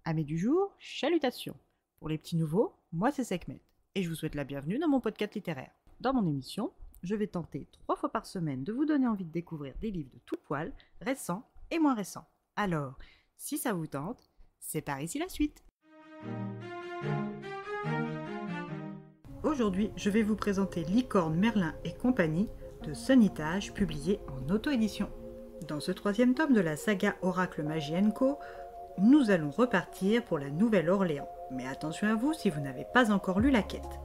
Amis du jour, chalutations. Pour les petits nouveaux, moi c'est Sekhmet et je vous souhaite la bienvenue dans mon podcast littéraire. Dans mon émission, je vais tenter 3 fois par semaine de vous donner envie de découvrir des livres de tout poil, récents et moins récents. Alors, si ça vous tente, c'est par ici la suite. Aujourd'hui, je vais vous présenter Licorne, Merlin et compagnie de Sonitage, publié en auto-édition. Dans ce 3e tome de la saga Oracle Magie & Co, nous allons repartir pour la Nouvelle-Orléans. Mais attention à vous si vous n'avez pas encore lu la quête.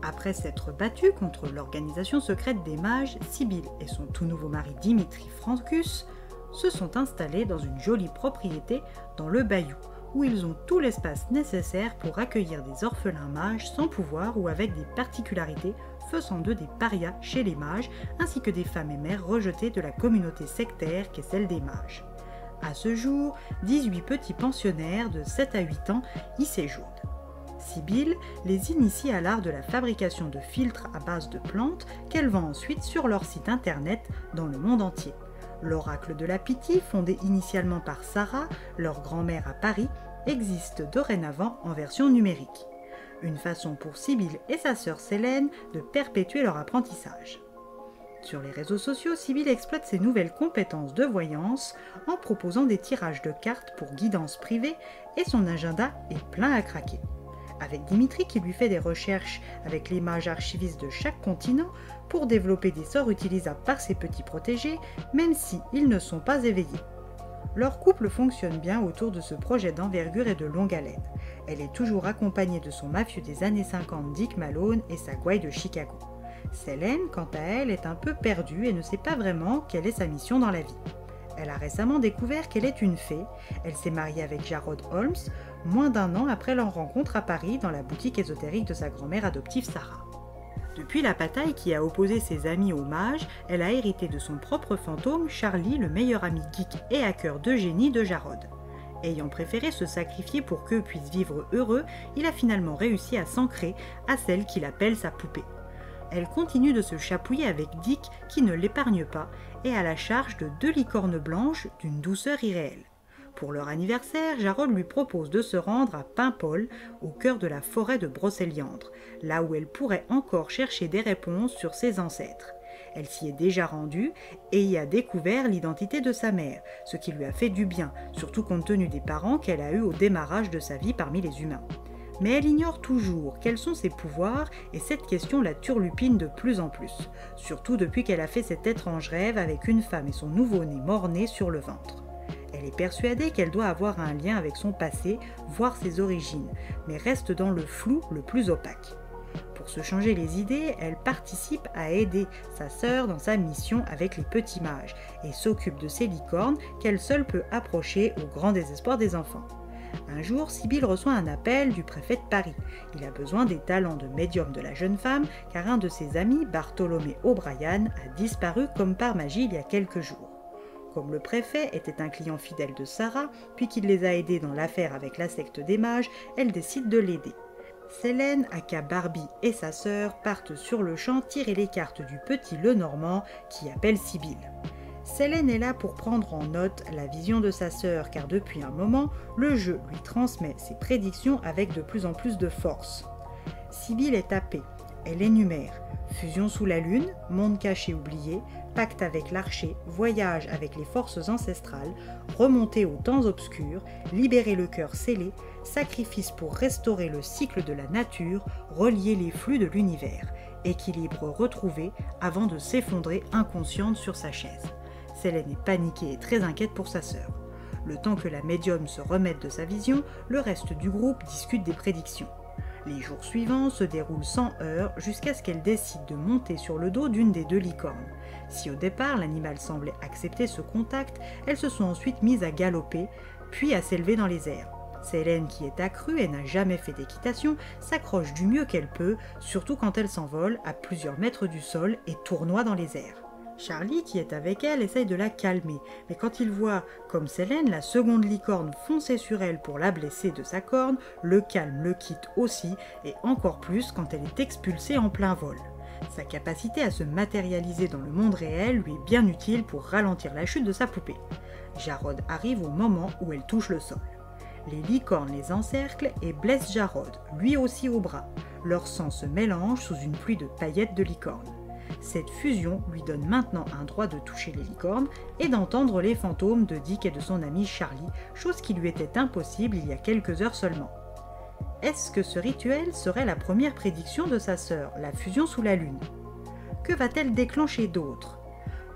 Après s'être battue contre l'organisation secrète des mages, Sibylle et son tout nouveau mari Dimitri Francus se sont installés dans une jolie propriété dans le Bayou, où ils ont tout l'espace nécessaire pour accueillir des orphelins mages sans pouvoir ou avec des particularités faisant d'eux des parias chez les mages, ainsi que des femmes et mères rejetées de la communauté sectaire qu'est celle des mages. À ce jour, 18 petits pensionnaires de 7 à 8 ans y séjournent. Sibylle les initie à l'art de la fabrication de filtres à base de plantes qu'elle vend ensuite sur leur site internet dans le monde entier. L'oracle de la Pythie, fondé initialement par Sarah, leur grand-mère à Paris, existe dorénavant en version numérique. Une façon pour Sibylle et sa sœur Célène de perpétuer leur apprentissage. Sur les réseaux sociaux, Sibylle exploite ses nouvelles compétences de voyance en proposant des tirages de cartes pour guidance privée et son agenda est plein à craquer. Avec Dimitri qui lui fait des recherches avec les mages archivistes de chaque continent pour développer des sorts utilisables par ses petits protégés, même si ils ne sont pas éveillés. Leur couple fonctionne bien autour de ce projet d'envergure et de longue haleine. Elle est toujours accompagnée de son mafieux des années 50 Dick Malone et sa gouaille de Chicago. Célène, quant à elle, est un peu perdue et ne sait pas vraiment quelle est sa mission dans la vie. Elle a récemment découvert qu'elle est une fée. Elle s'est mariée avec Jarod Holmes, moins d'1 an après leur rencontre à Paris dans la boutique ésotérique de sa grand-mère adoptive Sarah. Depuis la bataille qui a opposé ses amis aux mages, elle a hérité de son propre fantôme, Charlie, le meilleur ami geek et hacker de génie de Jarod. Ayant préféré se sacrifier pour qu'eux puissent vivre heureux, il a finalement réussi à s'ancrer à celle qu'il appelle sa poupée. Elle continue de se chapouiller avec Dick qui ne l'épargne pas et a la charge de 2 licornes blanches d'une douceur irréelle. Pour leur anniversaire, Jarod lui propose de se rendre à Paimpol, au cœur de la forêt de Brocéliande, là où elle pourrait encore chercher des réponses sur ses ancêtres. Elle s'y est déjà rendue et y a découvert l'identité de sa mère, ce qui lui a fait du bien, surtout compte tenu des parents qu'elle a eus au démarrage de sa vie parmi les humains. Mais elle ignore toujours quels sont ses pouvoirs et cette question la turlupine de plus en plus, surtout depuis qu'elle a fait cet étrange rêve avec une femme et son nouveau-né mort-né sur le ventre. Elle est persuadée qu'elle doit avoir un lien avec son passé, voire ses origines, mais reste dans le flou le plus opaque. Pour se changer les idées, elle participe à aider sa sœur dans sa mission avec les petits mages et s'occupe de ces licornes qu'elle seule peut approcher au grand désespoir des enfants. Un jour, Sibylle reçoit un appel du préfet de Paris. Il a besoin des talents de médium de la jeune femme car un de ses amis, Bartholomé O'Brien, a disparu comme par magie il y a quelques jours. Comme le préfet était un client fidèle de Sarah, puis qu'il les a aidés dans l'affaire avec la secte des mages, elle décide de l'aider. Célène, aka Barbie et sa sœur partent sur le champ tirer les cartes du petit Lenormand qui appelle Sibylle. Célène est là pour prendre en note la vision de sa sœur car depuis un moment, le jeu lui transmet ses prédictions avec de plus en plus de force. Sibylle est tapée, elle énumère fusion sous la lune, monde caché oublié, pacte avec l'archer, voyage avec les forces ancestrales, remontée aux temps obscurs, libérer le cœur scellé, sacrifice pour restaurer le cycle de la nature, relier les flux de l'univers, équilibre retrouvé avant de s'effondrer inconsciente sur sa chaise. Célène est paniquée et très inquiète pour sa sœur. Le temps que la médium se remette de sa vision, le reste du groupe discute des prédictions. Les jours suivants se déroulent sans heurts jusqu'à ce qu'elle décide de monter sur le dos d'une des 2 licornes. Si au départ l'animal semblait accepter ce contact, elles se sont ensuite mises à galoper, puis à s'élever dans les airs. Célène, qui est accrue et n'a jamais fait d'équitation, s'accroche du mieux qu'elle peut, surtout quand elle s'envole à plusieurs mètres du sol et tournoie dans les airs. Charlie, qui est avec elle, essaye de la calmer, mais quand il voit, comme Célène, la seconde licorne foncer sur elle pour la blesser de sa corne, le calme le quitte aussi, et encore plus quand elle est expulsée en plein vol. Sa capacité à se matérialiser dans le monde réel lui est bien utile pour ralentir la chute de sa poupée. Jarod arrive au moment où elle touche le sol. Les licornes les encerclent et blessent Jarod, lui aussi au bras. Leur sang se mélange sous une pluie de paillettes de licornes. Cette fusion lui donne maintenant un droit de toucher les licornes et d'entendre les fantômes de Dick et de son ami Charlie, chose qui lui était impossible il y a quelques heures seulement. Est-ce que ce rituel serait la première prédiction de sa sœur, la fusion sous la lune? Que va-t-elle déclencher d'autre?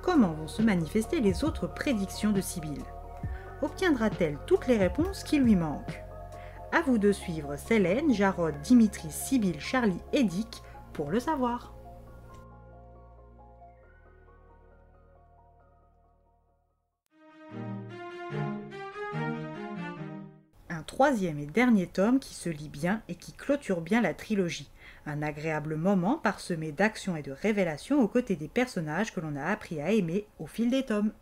Comment vont se manifester les autres prédictions de Sibylle? Obtiendra-t-elle toutes les réponses qui lui manquent? À vous de suivre Célène, Jarod, Dimitri, Sibylle, Charlie et Dick pour le savoir. Un troisième et dernier tome qui se lit bien et qui clôture bien la trilogie. Un agréable moment parsemé d'actions et de révélations aux côtés des personnages que l'on a appris à aimer au fil des tomes.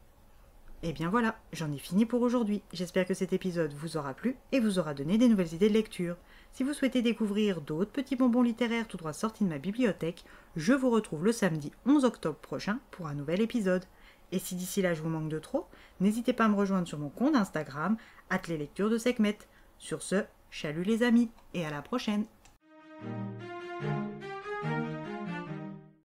Et bien voilà, j'en ai fini pour aujourd'hui. J'espère que cet épisode vous aura plu et vous aura donné des nouvelles idées de lecture. Si vous souhaitez découvrir d'autres petits bonbons littéraires tout droit sortis de ma bibliothèque, je vous retrouve le samedi 11 octobre prochain pour un nouvel épisode. Et si d'ici là je vous manque de trop, n'hésitez pas à me rejoindre sur mon compte Instagram, @leslectures de Sekhmet. Sur ce, chalut les amis, et à la prochaine!